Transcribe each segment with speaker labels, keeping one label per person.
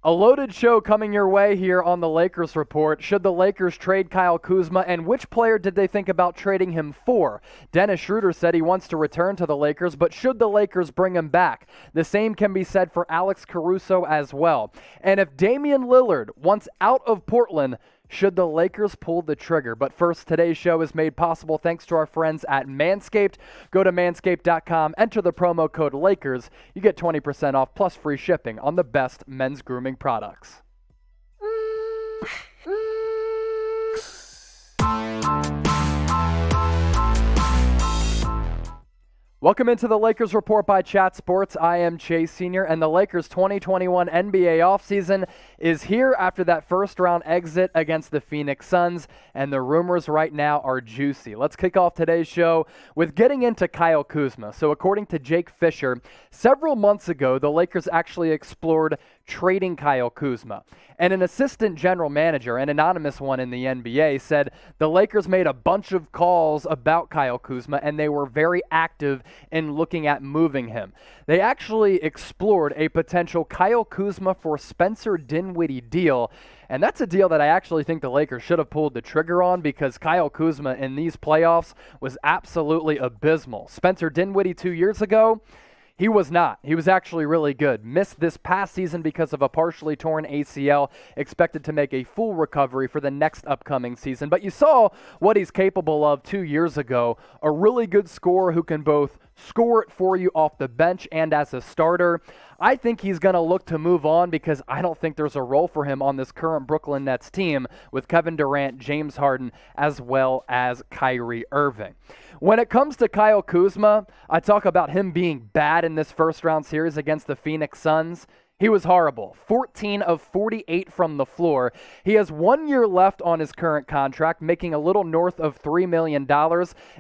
Speaker 1: A loaded show coming your way here on the Lakers Report. Should the Lakers trade Kyle Kuzma, and which player did they think about trading him for? Dennis Schroder said he wants to return to the Lakers, but should the Lakers bring him back? The same can be said for Alex Caruso as well. And if Damian Lillard wants out of Portland, should the Lakers pull the trigger? But first, today's show is made possible thanks to our friends at Manscaped. Go to manscaped.com, enter the promo code LAKERS. You get 20% off plus free shipping on the best men's grooming products. Welcome into the Lakers Report by Chat Sports. I am Chase Sr., and the Lakers' 2021 NBA offseason is here after that first-round exit against the Phoenix Suns, and the rumors right now are juicy. Let's kick off today's show with getting into Kyle Kuzma. So according to Jake Fisher, several months ago, the Lakers actually explored trading Kyle Kuzma. And an assistant general manager, an anonymous one in the NBA, said the Lakers made a bunch of calls about Kyle Kuzma, and they were very active in looking at moving him. They actually explored a potential Kyle Kuzma for Spencer Dinwiddie deal, and that's a deal that I actually think the Lakers should have pulled the trigger on because Kyle Kuzma in these playoffs was absolutely abysmal. Spencer Dinwiddie 2 years ago, he was not. He was actually really good. Missed this past season because of a partially torn ACL, expected to make a full recovery for the next upcoming season. But you saw what he's capable of 2 years ago. A really good scorer who can both score it for you off the bench and as a starter. I think he's going to look to move on because I don't think there's a role for him on this current Brooklyn Nets team with Kevin Durant, James Harden, as well as Kyrie Irving. When it comes to Kyle Kuzma, I talk about him being bad in this first-round series against the Phoenix Suns. He was horrible. 14 of 48 from the floor. He has 1 year left on his current contract, making a little north of $3 million.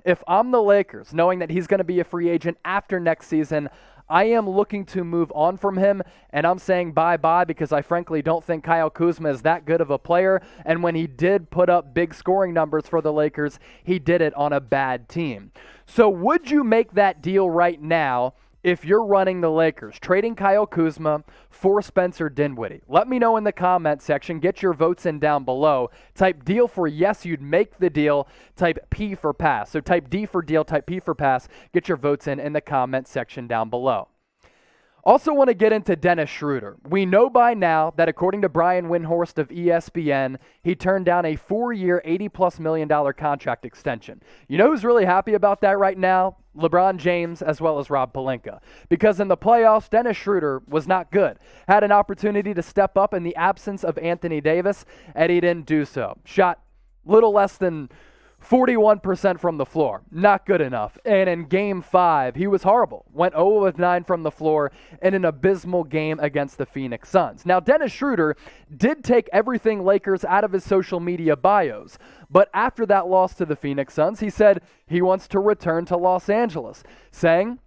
Speaker 1: If I'm the Lakers, knowing that he's going to be a free agent after next season, I am looking to move on from him, and I'm saying bye-bye because I frankly don't think Kyle Kuzma is that good of a player, and when he did put up big scoring numbers for the Lakers, he did it on a bad team. So would you make that deal right now if you're running the Lakers, trading Kyle Kuzma for Spencer Dinwiddie? Let me know in the comment section. Get your votes in down below. Type deal for yes, you'd make the deal. Type P for pass. So type D for deal, type P for pass. Get your votes in the comment section down below. Also want to get into Dennis Schroder. We know by now that according to Brian Windhorst of ESPN, he turned down a 4-year, $80+ million contract extension. You know who's really happy about that right now? LeBron James as well as Rob Pelinka. Because in the playoffs, Dennis Schroder was not good. Had an opportunity to step up in the absence of Anthony Davis, and he didn't do so. Shot little less than 41% from the floor. Not good enough. And in Game 5, he was horrible. Went 0 of 9 from the floor in an abysmal game against the Phoenix Suns. Now, Dennis Schroder did take everything Lakers out of his social media bios. But after that loss to the Phoenix Suns, he said he wants to return to Los Angeles, saying,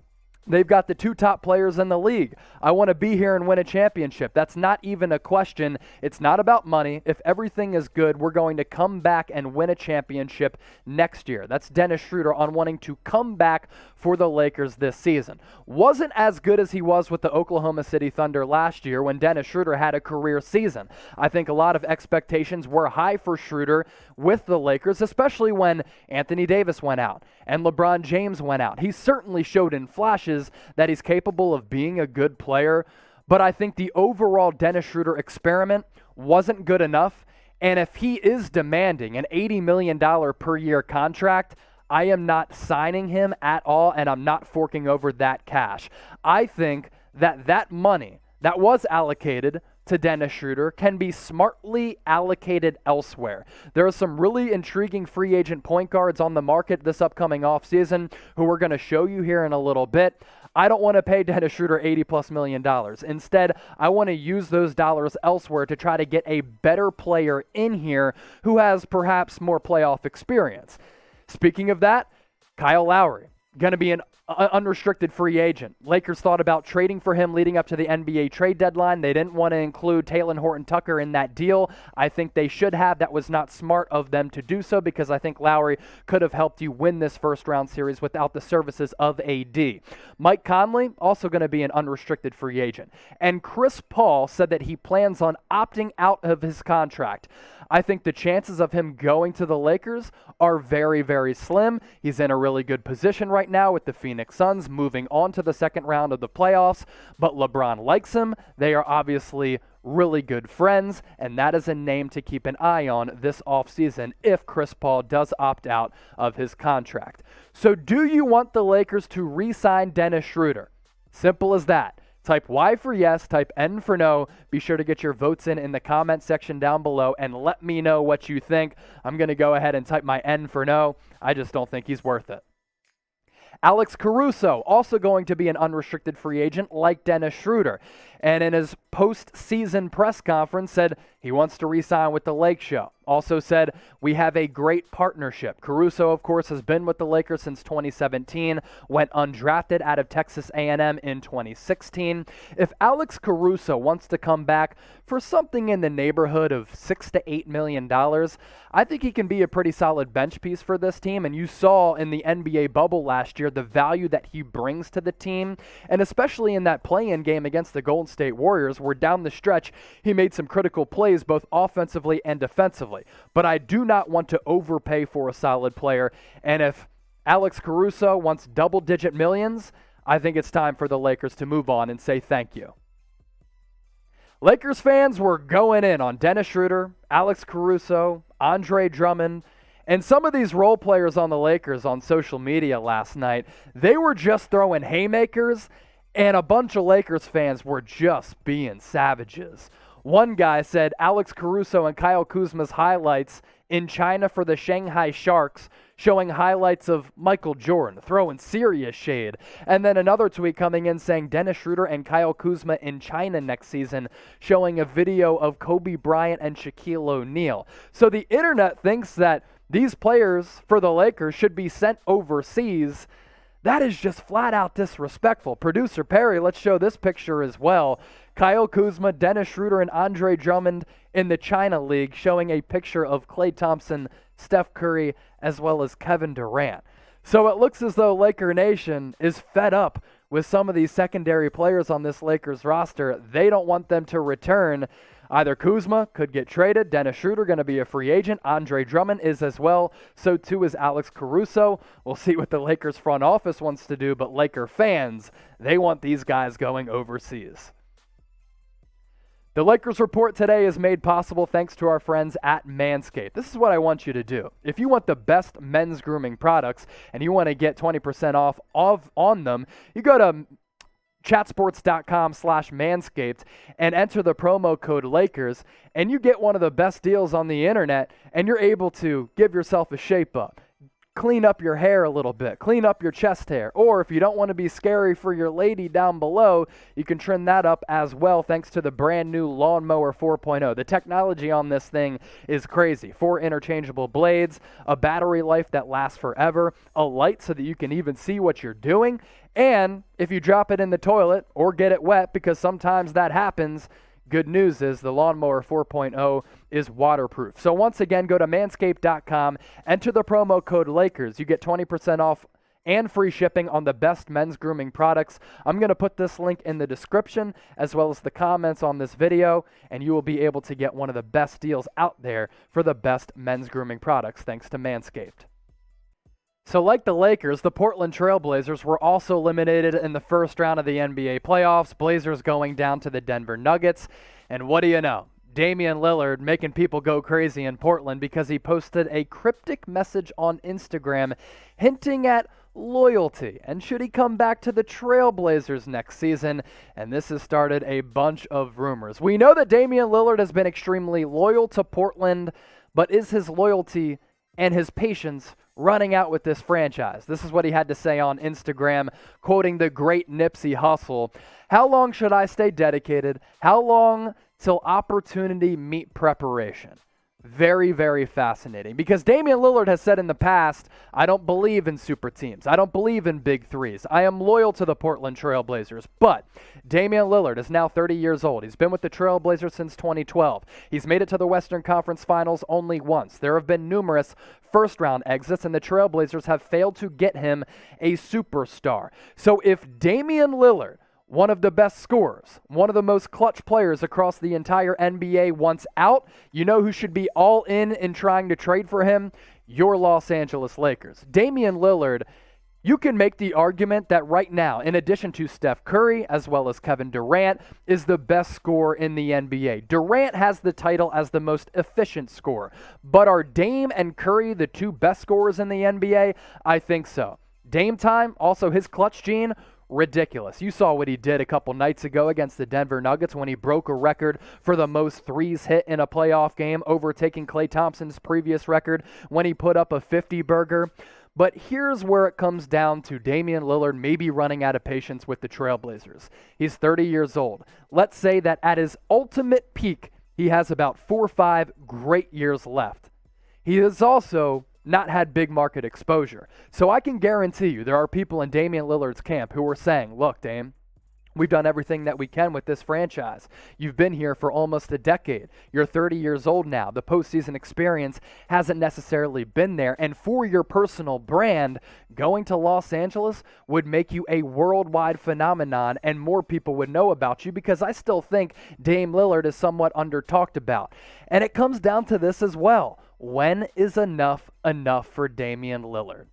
Speaker 1: they've got the 2 top players in the league. I want to be here and win a championship. That's not even a question. It's not about money. If everything is good, we're going to come back and win a championship next year. That's Dennis Schroder on wanting to come back for the Lakers this season. Wasn't as good as he was with the Oklahoma City Thunder last year when Dennis Schroder had a career season. I think a lot of expectations were high for Schroder with the Lakers, especially when Anthony Davis went out and LeBron James went out. He certainly showed in flashes that he's capable of being a good player, but I think the overall Dennis Schroder experiment wasn't good enough, and if he is demanding an $80 million per year contract, I am not signing him at all, and I'm not forking over that cash. I think that that money that was allocated to Dennis Schroder can be smartly allocated elsewhere. There are some really intriguing free agent point guards on the market this upcoming offseason who we're going to show you here in a little bit. I don't want to pay Dennis Schroder $80+ million. Instead, I want to use those dollars elsewhere to try to get a better player in here who has perhaps more playoff experience. Speaking of that, Kyle Lowry, going to be an unrestricted free agent. Lakers thought about trading for him leading up to the NBA trade deadline. They didn't want to include Talen Horton-Tucker in that deal. I think they should have. That was not smart of them to do so because I think Lowry could have helped you win this first-round series without the services of AD. Mike Conley, also going to be an unrestricted free agent. And Chris Paul said that he plans on opting out of his contract. I think the chances of him going to the Lakers are very, very slim. He's in a really good position right now with the Phoenix Suns moving on to the second round of the playoffs, but LeBron likes him. They are obviously really good friends, and that is a name to keep an eye on this offseason if Chris Paul does opt out of his contract. So do you want the Lakers to re-sign Dennis Schroder? Simple as that. Type Y for yes, type N for no. Be sure to get your votes in the comment section down below and let me know what you think. I'm going to go ahead and type my N for no. I just don't think he's worth it. Alex Caruso, also going to be an unrestricted free agent like Dennis Schroder. And in his post-season press conference said he wants to re-sign with the Lake Show. Also said, we have a great partnership. Caruso, of course, has been with the Lakers since 2017, went undrafted out of Texas A&M in 2016. If Alex Caruso wants to come back for something in the neighborhood of $6 to $8 million, I think he can be a pretty solid bench piece for this team. And you saw in the NBA bubble last year the value that he brings to the team, and especially in that play-in game against the Golden State Warriors, where down the stretch he made some critical plays both offensively and defensively. But I do not want to overpay for a solid player, and if Alex Caruso wants double-digit millions, I think it's time for the Lakers to move on and say thank you. Lakers fans were going in on Dennis Schroder, Alex Caruso, Andre Drummond, and some of these role players on the Lakers on social media last night. They were just throwing haymakers, and a bunch of Lakers fans were just being savages. One guy said Alex Caruso and Kyle Kuzma's highlights in China for the Shanghai Sharks, showing highlights of Michael Jordan, throwing serious shade. And then another tweet coming in saying Dennis Schroder and Kyle Kuzma in China next season, showing a video of Kobe Bryant and Shaquille O'Neal. So the internet thinks that these players for the Lakers should be sent overseas. That is just flat out disrespectful. Producer Perry, let's show this picture as well. Kyle Kuzma, Dennis Schroder, and Andre Drummond in the China League, showing a picture of Klay Thompson, Steph Curry, as well as Kevin Durant. So it looks as though Laker Nation is fed up with some of these secondary players on this Lakers roster. They don't want them to return. Either Kuzma could get traded, Dennis Schroder going to be a free agent, Andre Drummond is as well, so too is Alex Caruso. We'll see what the Lakers front office wants to do, but Laker fans, they want these guys going overseas. The Lakers Report today is made possible thanks to our friends at Manscaped. This is what I want you to do. If you want the best men's grooming products and you want to get 20% off on them, you go to chatsports.com/manscaped and enter the promo code Lakers, and you get one of the best deals on the internet, and you're able to give yourself a shape up, clean up your hair a little bit, clean up your chest hair, or if you don't want to be scary for your lady down below, you can trim that up as well thanks to the brand new Lawnmower 4.0. The technology on this thing is crazy. 4 interchangeable blades, a battery life that lasts forever, a light so that you can even see what you're doing, and if you drop it in the toilet or get it wet, because sometimes that happens, good news is the Lawnmower 4.0 is waterproof. So once again, go to manscaped.com, enter the promo code Lakers. You get 20% off and free shipping on the best men's grooming products. I'm going to put this link in the description as well as the comments on this video, and you will be able to get one of the best deals out there for the best men's grooming products thanks to Manscaped. So like the Lakers, the Portland Trail Blazers were also eliminated in the first round of the NBA playoffs. Blazers going down to the Denver Nuggets. And what do you know? Damian Lillard making people go crazy in Portland because he posted a cryptic message on Instagram hinting at loyalty. And should he come back to the Trail Blazers next season? And this has started a bunch of rumors. We know that Damian Lillard has been extremely loyal to Portland, but is his loyalty and his patience running out with this franchise? This is what he had to say on Instagram, quoting the great Nipsey Hussle. How long should I stay dedicated? How long till opportunity meet preparation? Very, very fascinating because Damian Lillard has said in the past, I don't believe in super teams. I don't believe in big threes. I am loyal to the Portland Trail Blazers. But Damian Lillard is now 30 years old. He's been with the Trail Blazers since 2012. He's made it to the Western Conference Finals only once. There have been numerous first-round exits, and the Trail Blazers have failed to get him a superstar. So if Damian Lillard, one of the best scorers, one of the most clutch players across the entire NBA, wants out, you know who should be all in trying to trade for him? Your Los Angeles Lakers. Damian Lillard, you can make the argument that right now, in addition to Steph Curry as well as Kevin Durant, is the best scorer in the NBA. Durant has the title as the most efficient scorer. But are Dame and Curry the two best scorers in the NBA? I think so. Dame time, also his clutch gene, ridiculous. You saw what he did a couple nights ago against the Denver Nuggets when he broke a record for the most threes hit in a playoff game, overtaking Klay Thompson's previous record when he put up a 50-burger. But here's where it comes down to Damian Lillard maybe running out of patience with the Trailblazers. He's 30 years old. Let's say that at his ultimate peak, he has about 4 or 5 great years left. He has also not had big market exposure. So I can guarantee you there are people in Damian Lillard's camp who are saying, look, Dame, we've done everything that we can with this franchise. You've been here for almost a decade. You're 30 years old now. The postseason experience hasn't necessarily been there. And for your personal brand, going to Los Angeles would make you a worldwide phenomenon and more people would know about you because I still think Dame Lillard is somewhat under-talked about. And it comes down to this as well. When is enough for Damian Lillard?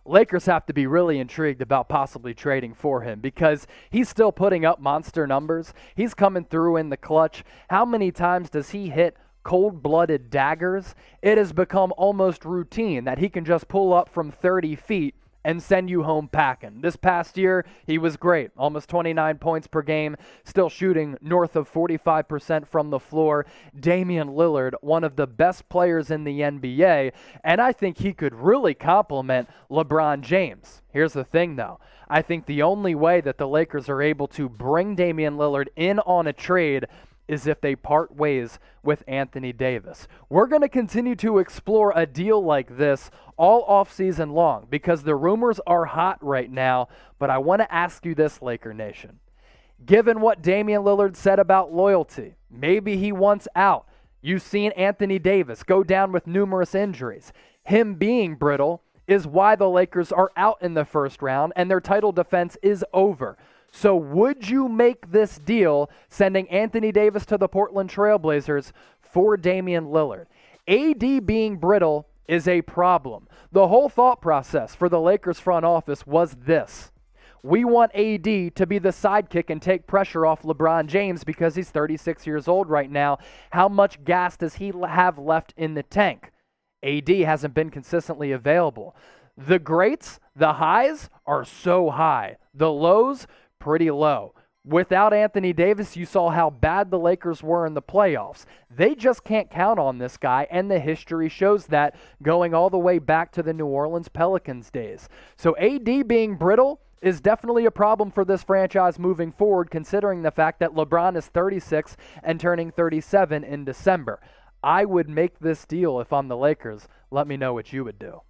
Speaker 1: Lakers have to be really intrigued about possibly trading for him because he's still putting up monster numbers. He's coming through in the clutch. How many times does he hit cold-blooded daggers? It has become almost routine that he can just pull up from 30 feet and send you home packing. This past year, he was great. Almost 29 points per game, still shooting north of 45% from the floor. Damian Lillard, one of the best players in the NBA, and I think he could really complement LeBron James. Here's the thing, though. I think the only way that the Lakers are able to bring Damian Lillard in on a trade is if they part ways with Anthony Davis. We're going to continue to explore a deal like this all offseason long because the rumors are hot right now, but I want to ask you this, Laker Nation. Given what Damian Lillard said about loyalty, maybe he wants out. You've seen Anthony Davis go down with numerous injuries. Him being brittle is why the Lakers are out in the first round and their title defense is over. So would you make this deal sending Anthony Davis to the Portland Trail Blazers for Damian Lillard? AD being brittle is a problem. The whole thought process for the Lakers front office was this. We want AD to be the sidekick and take pressure off LeBron James because he's 36 years old right now. How much gas does he have left in the tank? AD hasn't been consistently available. The greats, the highs are so high. The lows, pretty low. Without Anthony Davis, you saw how bad the Lakers were in the playoffs. They just can't count on this guy, and the history shows that going all the way back to the New Orleans Pelicans days. So AD being brittle is definitely a problem for this franchise moving forward, considering the fact that LeBron is 36 and turning 37 in December. I would make this deal if I'm the Lakers. Let me know what you would do.